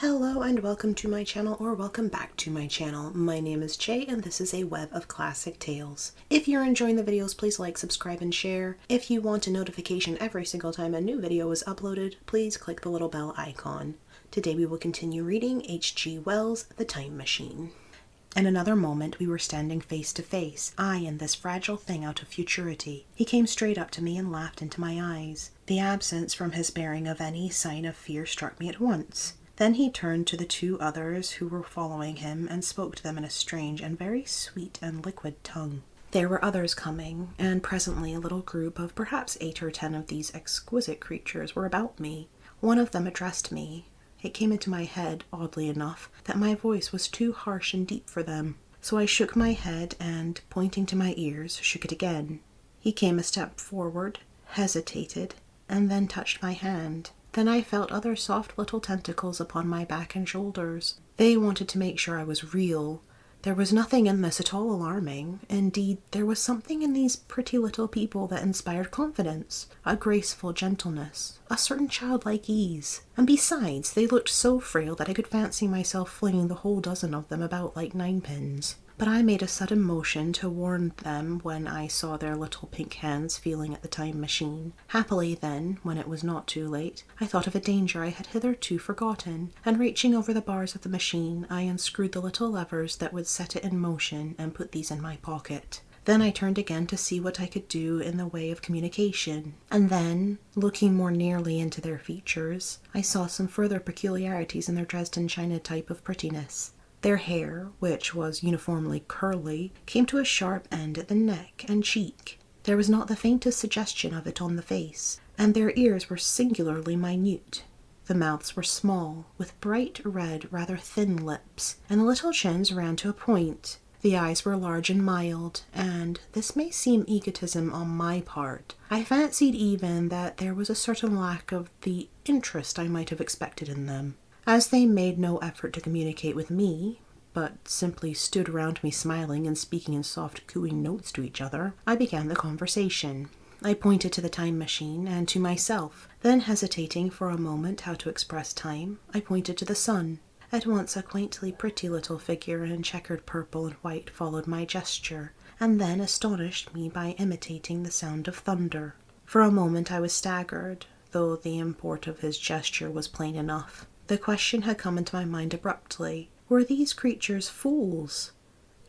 Hello and welcome to my channel, or welcome back to my channel. My name is Jay and this is a web of classic tales. If you're enjoying the videos, please like, subscribe, and share. If you want a notification every single time a new video is uploaded, please click the little bell icon. Today we will continue reading H.G. Wells' The Time Machine. In another moment we were standing face to face, I and this fragile thing out of futurity. He came straight up to me and laughed into my eyes. The absence from his bearing of any sign of fear struck me at once. Then he turned to the two others who were following him and spoke to them in a strange and very sweet and liquid tongue. There were others coming, and presently a little group of perhaps 8 or 10 of these exquisite creatures were about me. One of them addressed me. It came into my head, oddly enough, that my voice was too harsh and deep for them. So I shook my head and, pointing to my ears, shook it again. He came a step forward, hesitated, and then touched my hand. Then I felt other soft little tentacles upon my back and shoulders. They wanted to make sure I was real. There was nothing in this at all alarming. Indeed, there was something in these pretty little people that inspired confidence, a graceful gentleness, a certain childlike ease. And besides, they looked so frail that I could fancy myself flinging the whole dozen of them about like ninepins. But I made a sudden motion to warn them when I saw their little pink hands feeling at the time machine. Happily then, when it was not too late, I thought of a danger I had hitherto forgotten, and reaching over the bars of the machine, I unscrewed the little levers that would set it in motion and put these in my pocket. Then I turned again to see what I could do in the way of communication. And then, looking more nearly into their features, I saw some further peculiarities in their Dresden china type of prettiness. Their hair, which was uniformly curly, came to a sharp end at the neck and cheek. There was not the faintest suggestion of it on the face, and their ears were singularly minute. The mouths were small, with bright red, rather thin lips, and the little chins ran to a point. The eyes were large and mild, and, this may seem egotism on my part, I fancied even that there was a certain lack of the interest I might have expected in them. As they made no effort to communicate with me, but simply stood around me smiling and speaking in soft cooing notes to each other, I began the conversation. I pointed to the time machine and to myself. Then, hesitating for a moment how to express time, I pointed to the sun. At once a quaintly pretty little figure in checkered purple and white followed my gesture, and then astonished me by imitating the sound of thunder. For a moment I was staggered, though the import of his gesture was plain enough. The question had come into my mind abruptly. Were these creatures fools?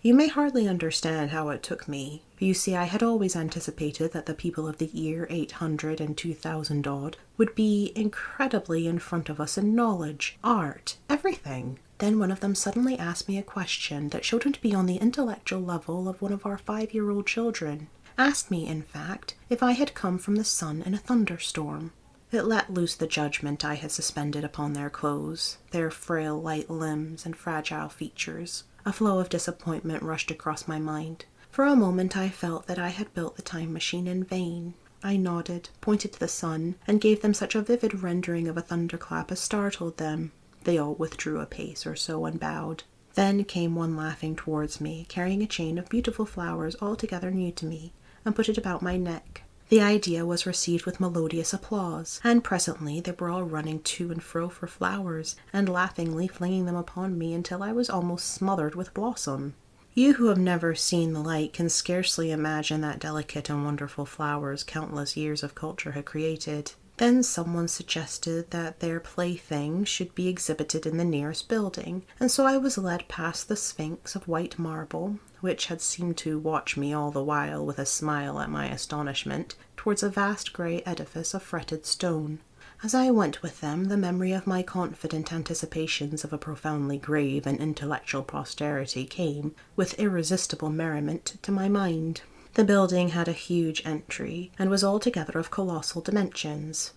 You may hardly understand how it took me. You see, I had always anticipated that the people of the year 800 and 2000 odd would be incredibly in front of us in knowledge, art, everything. Then one of them suddenly asked me a question that showed him to be on the intellectual level of one of our 5-year-old children. Asked me, in fact, if I had come from the sun in a thunderstorm. It let loose the judgment I had suspended upon their clothes, their frail light limbs and fragile features. A flow of disappointment rushed across my mind. For a moment I felt that I had built the time machine in vain. I nodded, pointed to the sun, and gave them such a vivid rendering of a thunderclap as startled them. They all withdrew a pace or so and bowed. Then came one laughing towards me, carrying a chain of beautiful flowers altogether new to me, and put it about my neck. The idea was received with melodious applause, and presently they were all running to and fro for flowers, and laughingly flinging them upon me until I was almost smothered with blossom. You who have never seen the like can scarcely imagine that delicate and wonderful flowers countless years of culture had created. Then someone suggested that their plaything should be exhibited in the nearest building, and so I was led past the Sphinx of white marble, which had seemed to watch me all the while with a smile at my astonishment, towards a vast grey edifice of fretted stone. As I went with them, the memory of my confident anticipations of a profoundly grave and intellectual posterity came, with irresistible merriment, to my mind. The building had a huge entry, and was altogether of colossal dimensions.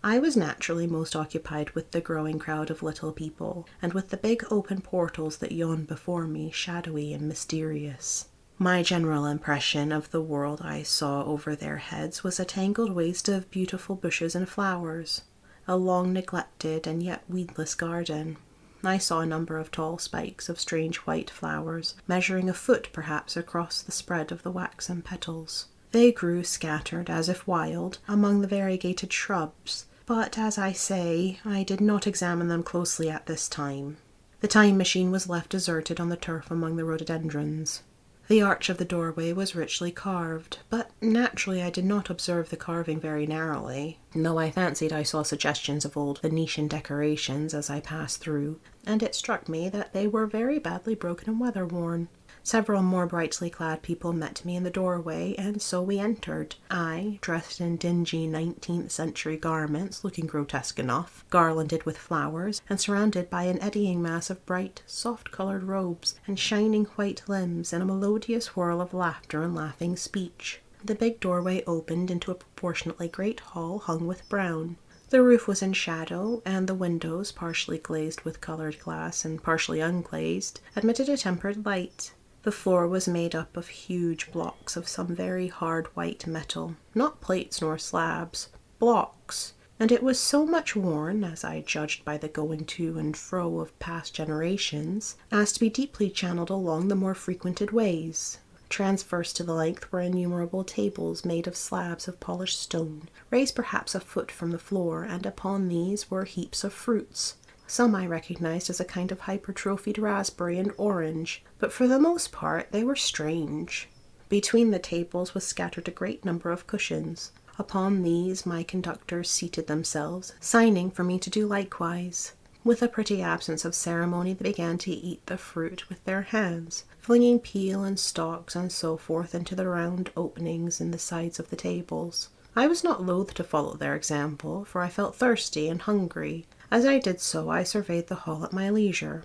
I was naturally most occupied with the growing crowd of little people, and with the big open portals that yawned before me, shadowy and mysterious. My general impression of the world I saw over their heads was a tangled waste of beautiful bushes and flowers, a long-neglected and yet weedless garden. I saw a number of tall spikes of strange white flowers, measuring a foot perhaps across the spread of the waxen petals. They grew scattered, as if wild, among the variegated shrubs, but as I say, I did not examine them closely at this time. The time machine was left deserted on the turf among the rhododendrons. The arch of the doorway was richly carved, but naturally I did not observe the carving very narrowly, though I fancied I saw suggestions of old Venetian decorations as I passed through, and it struck me that they were very badly broken and weather-worn. Several more brightly clad people met me in the doorway, and so we entered. I, dressed in dingy 19th century garments, looking grotesque enough, garlanded with flowers, and surrounded by an eddying mass of bright, soft-coloured robes, and shining white limbs, and a melodious whirl of laughter and laughing speech. The big doorway opened into a proportionately great hall hung with brown. The roof was in shadow, and the windows, partially glazed with coloured glass and partially unglazed, admitted a tempered light. The floor was made up of huge blocks of some very hard white metal, not plates nor slabs, blocks, and it was so much worn, as I judged by the going to and fro of past generations, as to be deeply channeled along the more frequented ways. Transverse to the length were innumerable tables made of slabs of polished stone, raised perhaps a foot from the floor, and upon these were heaps of fruits. Some I recognized as a kind of hypertrophied raspberry and orange, but for the most part they were strange. Between the tables was scattered a great number of cushions. Upon these my conductors seated themselves, signing for me to do likewise. With a pretty absence of ceremony they began to eat the fruit with their hands, flinging peel and stalks and so forth into the round openings in the sides of the tables. I was not loath to follow their example, for I felt thirsty and hungry. As I did so, I surveyed the hall at my leisure,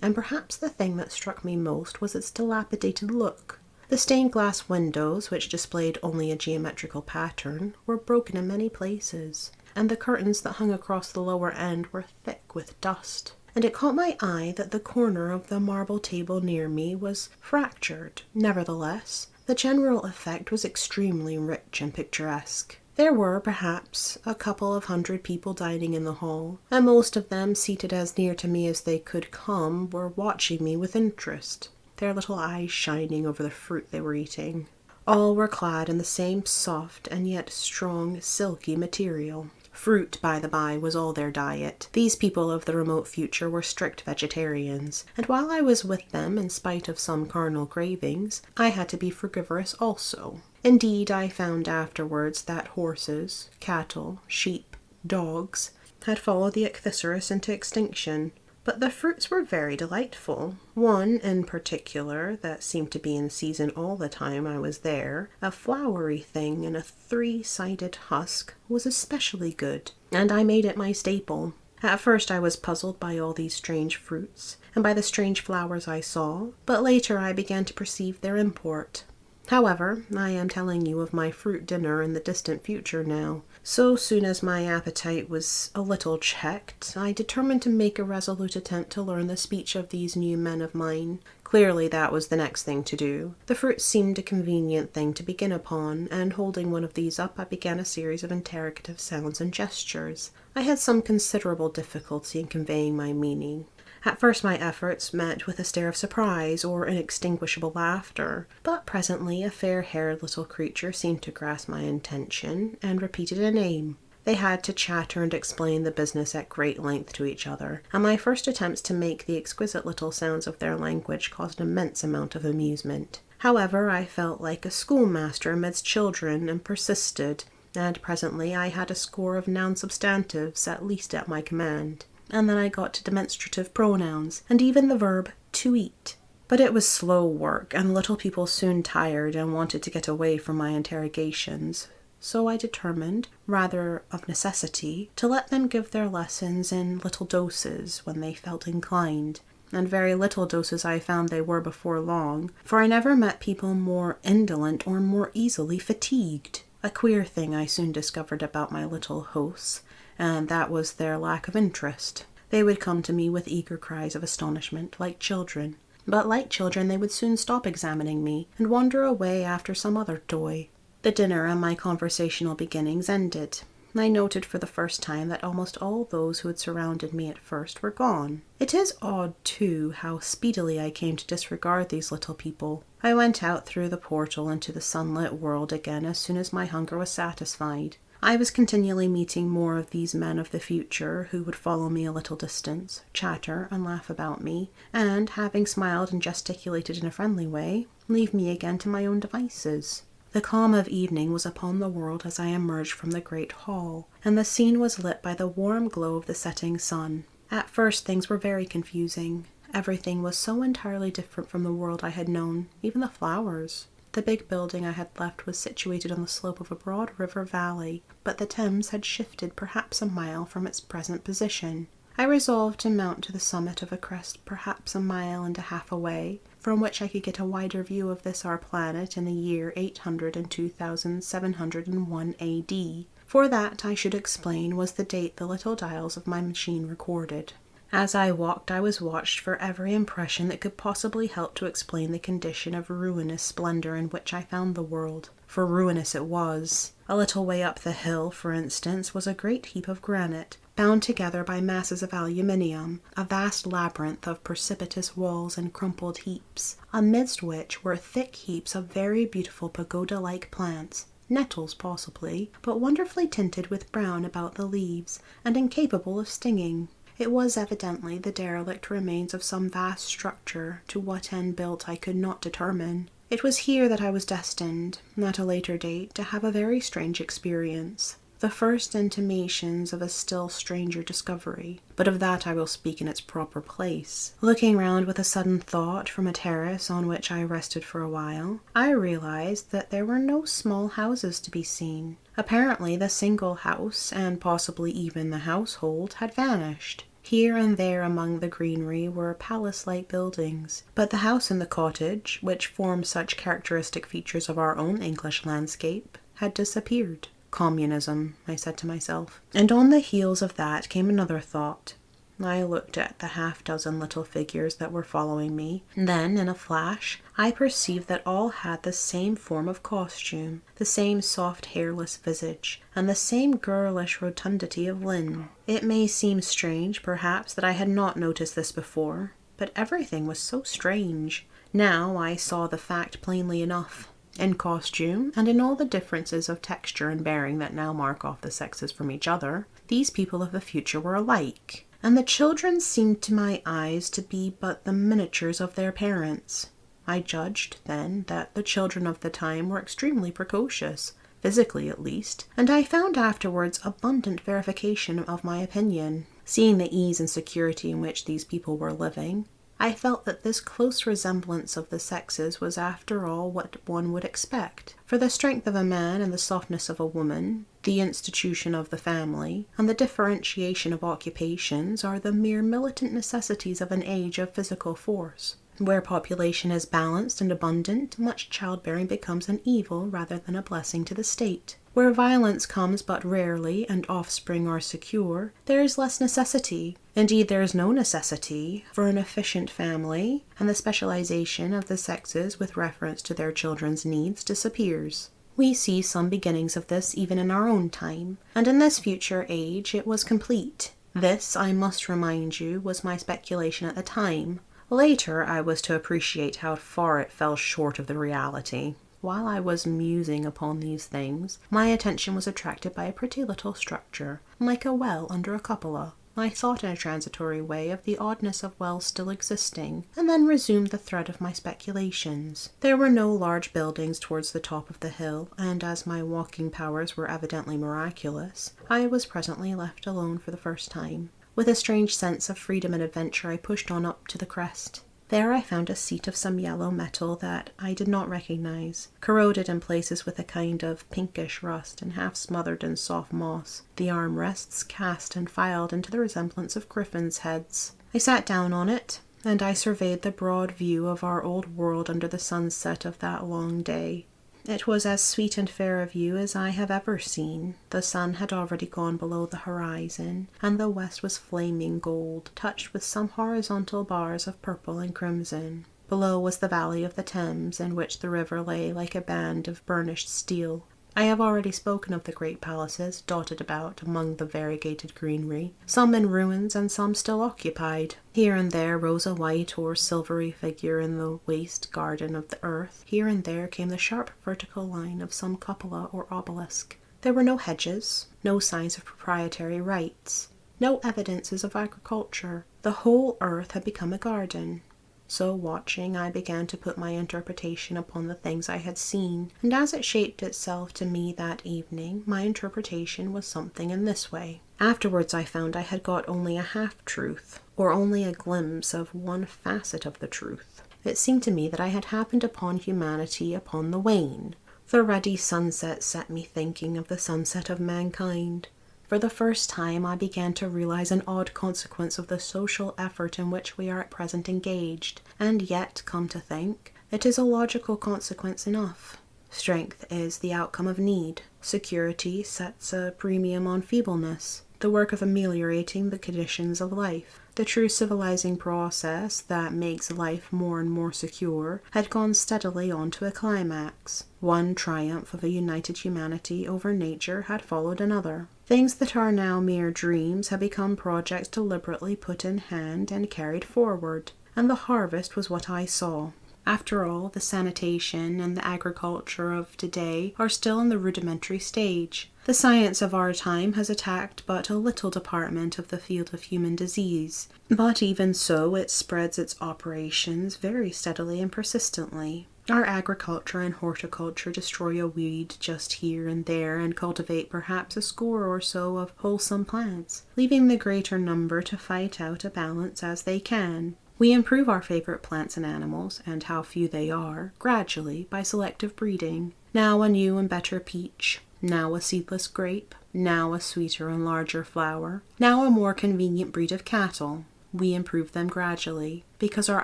and perhaps the thing that struck me most was its dilapidated look. The stained glass windows, which displayed only a geometrical pattern, were broken in many places, and the curtains that hung across the lower end were thick with dust. And it caught my eye that the corner of the marble table near me was fractured. Nevertheless, the general effect was extremely rich and picturesque. There were, perhaps, a couple of 100 people dining in the hall, and most of them, seated as near to me as they could come, were watching me with interest, their little eyes shining over the fruit they were eating. All were clad in the same soft and yet strong, silky material. Fruit, by the by, was all their diet. These people of the remote future were strict vegetarians, and while I was with them, in spite of some carnal cravings, I had to be frugivorous also. Indeed, I found afterwards that horses, cattle, sheep, dogs had followed the ichthyosaurus into extinction. But the fruits were very delightful. One, in particular, that seemed to be in season all the time I was there, a flowery thing in a 3-sided husk, was especially good, and I made it my staple. At first I was puzzled by all these strange fruits, and by the strange flowers I saw, but later I began to perceive their import. However, I am telling you of my fruit dinner in the distant future now. So soon as my appetite was a little checked, I determined to make a resolute attempt to learn the speech of these new men of mine. Clearly that was the next thing to do. The fruit seemed a convenient thing to begin upon, and holding one of these up, I began a series of interrogative sounds and gestures. I had some considerable difficulty in conveying my meaning. At first my efforts met with a stare of surprise or inextinguishable laughter, but presently a fair-haired little creature seemed to grasp my intention and repeated a name. They had to chatter and explain the business at great length to each other, and my first attempts to make the exquisite little sounds of their language caused an immense amount of amusement. However, I felt like a schoolmaster amidst children and persisted, and presently I had a score of noun substantives at least at my command. And then I got to demonstrative pronouns, and even the verb to eat. But it was slow work, and little people soon tired and wanted to get away from my interrogations, so I determined, rather of necessity, to let them give their lessons in little doses when they felt inclined. And very little doses I found they were before long, for I never met people more indolent or more easily fatigued. A queer thing I soon discovered about my little hosts, and that was their lack of interest. They would come to me with eager cries of astonishment, like children. But like children they would soon stop examining me, and wander away after some other toy. The dinner and my conversational beginnings ended. I noted for the first time that almost all those who had surrounded me at first were gone. It is odd, too, how speedily I came to disregard these little people. I went out through the portal into the sunlit world again as soon as my hunger was satisfied. I was continually meeting more of these men of the future who would follow me a little distance, chatter and laugh about me, and, having smiled and gesticulated in a friendly way, leave me again to my own devices. The calm of evening was upon the world as I emerged from the great hall, and the scene was lit by the warm glow of the setting sun. At first things were very confusing. Everything was so entirely different from the world I had known, even the flowers. The big building I had left was situated on the slope of a broad river valley, but the Thames had shifted perhaps a mile from its present position. I resolved to mount to the summit of a crest perhaps a mile and a half away, from which I could get a wider view of this our planet in the year 802,701 A.D., for that, I should explain, was the date the little dials of my machine recorded. As I walked, I was watched for every impression that could possibly help to explain the condition of ruinous splendor in which I found the world. For ruinous it was. A little way up the hill, for instance, was a great heap of granite, bound together by masses of aluminium, a vast labyrinth of precipitous walls and crumpled heaps, amidst which were thick heaps of very beautiful pagoda-like plants, nettles possibly, but wonderfully tinted with brown about the leaves, and incapable of stinging. It was evidently the derelict remains of some vast structure, to what end built I could not determine. It was here that I was destined, at a later date, to have a very strange experience, the first intimations of a still stranger discovery, but of that I will speak in its proper place. Looking round with a sudden thought from a terrace on which I rested for a while, I realized that there were no small houses to be seen. Apparently the single house, and possibly even the household, had vanished. Here and there among the greenery were palace-like buildings, but the house and the cottage, which form such characteristic features of our own English landscape, had disappeared. Communism, I said to myself. And on the heels of that came another thought. I looked at the half-dozen little figures that were following me. Then, in a flash, I perceived that all had the same form of costume, the same soft hairless visage, and the same girlish rotundity of limb. It may seem strange, perhaps, that I had not noticed this before, but everything was so strange. Now I saw the fact plainly enough. In costume, and in all the differences of texture and bearing that now mark off the sexes from each other, these people of the future were alike. And the children seemed to my eyes to be but the miniatures of their parents. I judged, then, that the children of the time were extremely precocious, physically at least, and I found afterwards abundant verification of my opinion. Seeing the ease and security in which these people were living, I felt that this close resemblance of the sexes was after all what one would expect, for the strength of a man and the softness of a woman, the institution of the family, and the differentiation of occupations are the mere militant necessities of an age of physical force. Where population is balanced and abundant, much childbearing becomes an evil rather than a blessing to the state. Where violence comes but rarely and offspring are secure, there is less necessity. Indeed, there is no necessity for an efficient family, and the specialization of the sexes with reference to their children's needs disappears. We see some beginnings of this even in our own time, and in this future age it was complete. This, I must remind you, was my speculation at the time. Later, I was to appreciate how far it fell short of the reality. While I was musing upon these things, my attention was attracted by a pretty little structure, like a well under a cupola. I thought in a transitory way of the oddness of wells still existing, and then resumed the thread of my speculations. There were no large buildings towards the top of the hill, and as my walking powers were evidently miraculous, I was presently left alone for the first time. With a strange sense of freedom and adventure, I pushed on up to the crest. There I found a seat of some yellow metal that I did not recognize, corroded in places with a kind of pinkish rust and half smothered in soft moss, the armrests cast and filed into the resemblance of griffins' heads. I sat down on it, and I surveyed the broad view of our old world under the sunset of that long day. It was as sweet and fair a view as I have ever seen. The sun had already gone below the horizon, and the west was flaming gold, touched with some horizontal bars of purple and crimson. Below was the valley of the Thames, in which the river lay like a band of burnished steel. I have already spoken of the great palaces dotted about among the variegated greenery, some in ruins and some still occupied. Here and there rose a white or silvery figure in the waste garden of the earth. Here and there came the sharp vertical line of some cupola or obelisk. There were no hedges, no signs of proprietary rights, no evidences of agriculture. The whole earth had become a garden. So watching, I began to put my interpretation upon the things I had seen, and as it shaped itself to me that evening, my interpretation was something in this way. Afterwards I found I had got only a half-truth, or only a glimpse of one facet of the truth. It seemed to me that I had happened upon humanity upon the wane. The ruddy sunset set me thinking of the sunset of mankind. For the first time I began to realize an odd consequence of the social effort in which we are at present engaged, and yet, come to think, it is a logical consequence enough. Strength is the outcome of need. Security sets a premium on feebleness, the work of ameliorating the conditions of life. The true civilizing process that makes life more and more secure had gone steadily on to a climax. One triumph of a united humanity over nature had followed another. Things that are now mere dreams had become projects deliberately put in hand and carried forward, and the harvest was what I saw. After all, the sanitation and the agriculture of today are still in the rudimentary stage. The science of our time has attacked but a little department of the field of human disease, but even so it spreads its operations very steadily and persistently. Our agriculture and horticulture destroy a weed just here and there and cultivate perhaps a score or so of wholesome plants, leaving the greater number to fight out a balance as they can. We improve our favorite plants and animals, and how few they are, gradually by selective breeding. Now a new and better peach, now a seedless grape, now a sweeter and larger flower, now a more convenient breed of cattle. We improve them gradually, because our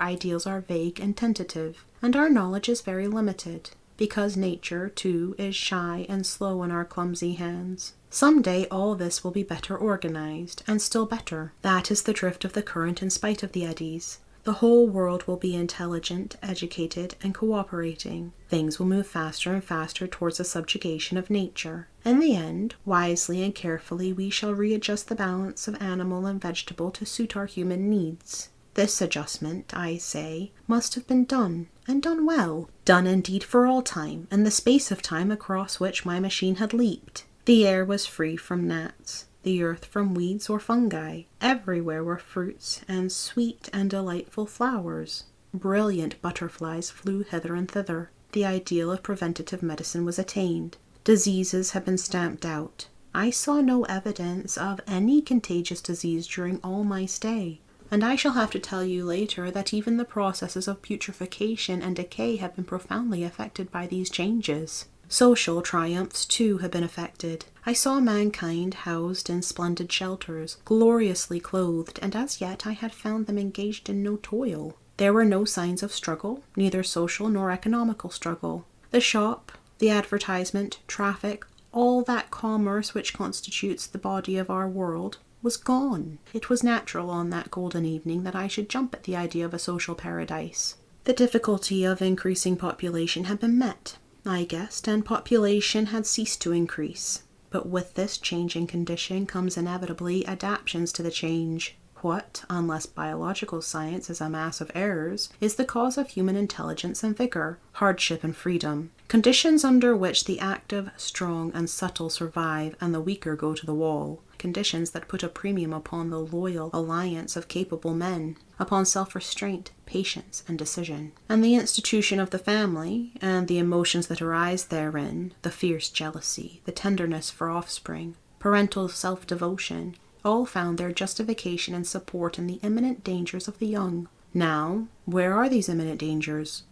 ideals are vague and tentative, and our knowledge is very limited, because nature, too, is shy and slow in our clumsy hands. Some day all this will be better organized, and still better. That is the drift of the current in spite of the eddies. The whole world will be intelligent, educated, and cooperating. Things will move faster and faster towards the subjugation of nature. In the end, wisely and carefully, we shall readjust the balance of animal and vegetable to suit our human needs. This adjustment, I say, must have been done, and done well. Done indeed for all time, and the space of time across which my machine had leaped. The air was free from gnats, the earth from weeds or fungi. Everywhere were fruits and sweet and delightful flowers. Brilliant butterflies flew hither and thither. The ideal of preventative medicine was attained. Diseases had been stamped out. I saw no evidence of any contagious disease during all my stay. And I shall have to tell you later that even the processes of putrefaction and decay have been profoundly affected by these changes. Social triumphs, too, have been affected. I saw mankind housed in splendid shelters, gloriously clothed, and as yet I had found them engaged in no toil. There were no signs of struggle, neither social nor economical struggle. The shop, the advertisement, traffic, all that commerce which constitutes the body of our world, was gone. It was natural on that golden evening that I should jump at the idea of a social paradise. The difficulty of increasing population had been met, I guessed, and population had ceased to increase. But with this changing condition comes inevitably adaptations to the change. What, unless biological science is a mass of errors, is the cause of human intelligence and vigor, hardship and freedom? Conditions under which the active, strong, and subtle survive and the weaker go to the wall. Conditions that put a premium upon the loyal alliance of capable men, upon self-restraint, patience, and decision. And the institution of the family, and the emotions that arise therein, the fierce jealousy, the tenderness for offspring, parental self-devotion, all found their justification and support in the imminent dangers of the young. Now, where are these imminent dangers?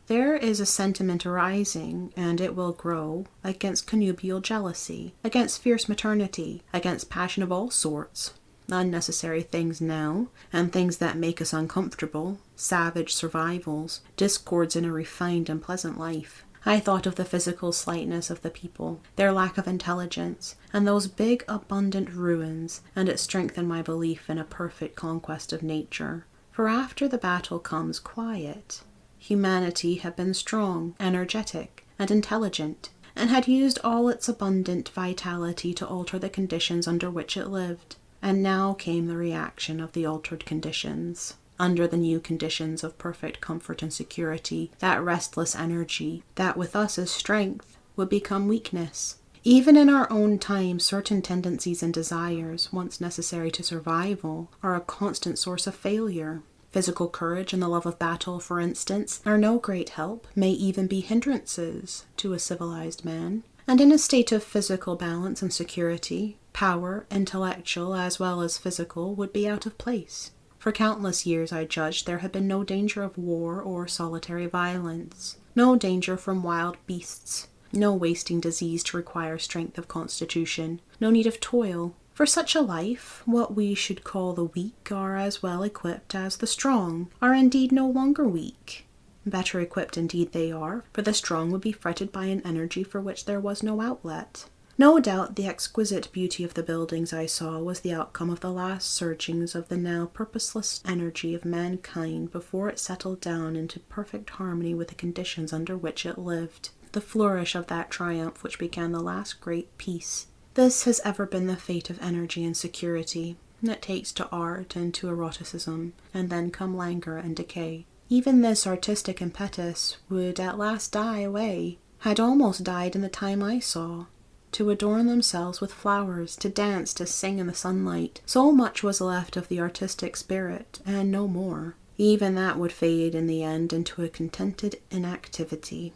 There is a sentiment arising, and it will grow, against connubial jealousy, against fierce maternity, against passion of all sorts. Unnecessary things now, and things that make us uncomfortable, savage survivals, discords in a refined and pleasant life. I thought of the physical slightness of the people, their lack of intelligence, and those big, abundant ruins, and it strengthened my belief in a perfect conquest of nature. For after the battle comes quiet. Humanity had been strong, energetic, and intelligent, and had used all its abundant vitality to alter the conditions under which it lived. And now came the reaction of the altered conditions. Under the new conditions of perfect comfort and security, that restless energy, that with us is strength, would become weakness. Even in our own time, certain tendencies and desires, once necessary to survival, are a constant source of failure. Physical courage and the love of battle, for instance, are no great help, may even be hindrances to a civilized man. And in a state of physical balance and security, power, intellectual as well as physical, would be out of place. For countless years, I judged, there had been no danger of war or solitary violence, no danger from wild beasts, no wasting disease to require strength of constitution, no need of toil. For such a life, what we should call the weak are as well equipped as the strong, are indeed no longer weak. Better equipped indeed they are, for the strong would be fretted by an energy for which there was no outlet. No doubt the exquisite beauty of the buildings I saw was the outcome of the last surgings of the now purposeless energy of mankind before it settled down into perfect harmony with the conditions under which it lived. The flourish of that triumph which began the last great peace. This has ever been the fate of energy and security. It takes to art and to eroticism, and then come languor and decay. Even this artistic impetus would at last die away, had almost died in the time I saw. To adorn themselves with flowers, to dance, to sing in the sunlight, so much was left of the artistic spirit, and no more. Even that would fade in the end into a contented inactivity.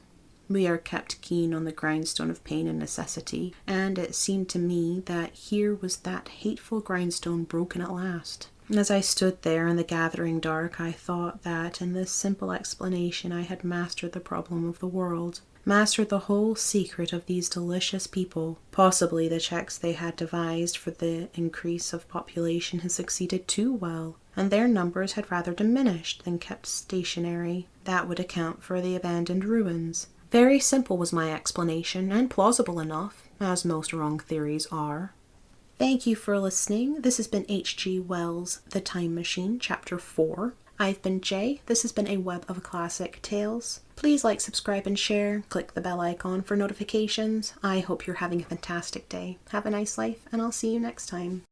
We are kept keen on the grindstone of pain and necessity, and it seemed to me that here was that hateful grindstone broken at last. As I stood there in the gathering dark, I thought that in this simple explanation I had mastered the problem of the world, mastered the whole secret of these delicious people. Possibly the checks they had devised for the increase of population had succeeded too well, and their numbers had rather diminished than kept stationary. That would account for the abandoned ruins. Very simple was my explanation, and plausible enough, as most wrong theories are. Thank you for listening. This has been H.G. Wells' The Time Machine, Chapter 4. I've been Jay. This has been a Web of Classic Tales. Please like, subscribe, and share. Click the bell icon for notifications. I hope you're having a fantastic day. Have a nice life, and I'll see you next time.